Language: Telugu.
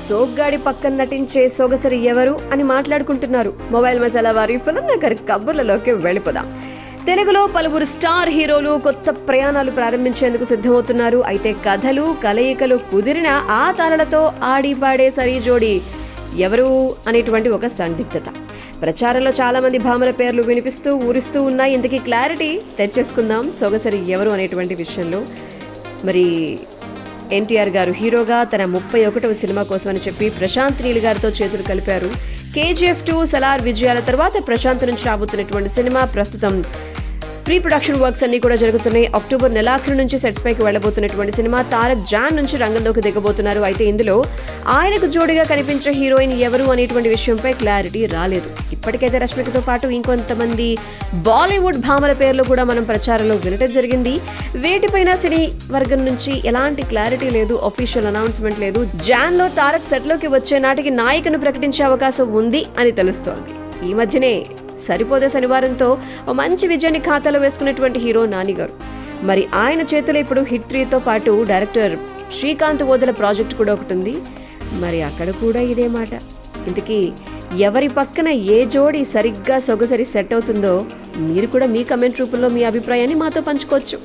సోగ్గాడి పక్కన నటించే సొగసరి ఎవరు అని మాట్లాడుకుంటున్నారు. మొబైల్ మసాలా వారి ఫిల్మ్ నగర్ కబుర్లలోకి వెళ్ళిపోదాం. తెలుగులో పలువురు స్టార్ హీరోలు కొత్త ప్రయాణాలు ప్రారంభించేందుకు సిద్ధమవుతున్నారు. అయితే కథలు కలయికలు కుదిరిన ఆ తారలతో ఆడి పాడే సరి జోడి ఎవరు అనేటువంటి ఒక సందిగ్ధత. ప్రచారంలో చాలా మంది భామల పేర్లు వినిపిస్తూ ఊరిస్తూ ఉన్నాయి. ఇంతకీ క్లారిటీ తెచ్చేసుకుందాం సొగసరి ఎవరు అనేటువంటి విషయంలో. మరి ఎన్టీఆర్ గారు హీరోగా తన 31వ సినిమా కోసం అని చెప్పి ప్రశాంత్ నీల్ గారితో చేతులు కలిపారు. KGF 2 సలార్ విజయాల తర్వాత ప్రశాంత్ నుంచి రాబోతున్నటువంటి సినిమా ప్రస్తుతం ప్రీ ప్రొడక్షన్ వర్క్స్ అన్ని కూడా జరుగుతున్నాయి. అక్టోబర్ నెలాఖరు నుంచి సెట్స్ పైకి వెళ్లబోతున్నటువంటి సినిమా తారక్ జాన్ నుంచి రంగంలోకి దిగబోతున్నారు. అయితే ఇందులో ఆయనకు జోడిగా కనిపించే హీరోయిన్ ఎవరు అనేటువంటి విషయంపై క్లారిటీ రాలేదు. ఇప్పటికైతే రష్మికతో పాటు ఇంకొంతమంది బాలీవుడ్ భామల పేర్లు కూడా మనం ప్రచారంలో వినటం జరిగింది. వేటిపైన సినీ వర్గం నుంచి ఎలాంటి క్లారిటీ లేదు, అఫీషియల్ అనౌన్స్మెంట్ లేదు. జాన్ లో తారక్ సెట్లోకి వచ్చే నాటికి నాయికను ప్రకటించే అవకాశం ఉంది అని తెలుస్తోంది. ఈ మధ్యనే సరిపోదే శనివారంతో ఓ మంచి విజయాన్ని ఖాతాలో వేసుకున్నటువంటి హీరో నాని గారు. మరి ఆయన చేతిలో ఇప్పుడు హిట్ 3తో పాటు డైరెక్టర్ శ్రీకాంత్ ఓదెల ప్రాజెక్ట్ కూడా ఒకటి ఉంది. మరి అక్కడ కూడా ఇదే మాట. ఇంతకీ ఎవరి పక్కన ఏ జోడి సరిగ్గా సొగసరి సెట్ అవుతుందో మీరు కూడా మీ కమెంట్ రూపంలో మీ అభిప్రాయాన్ని మాతో పంచుకోవచ్చు.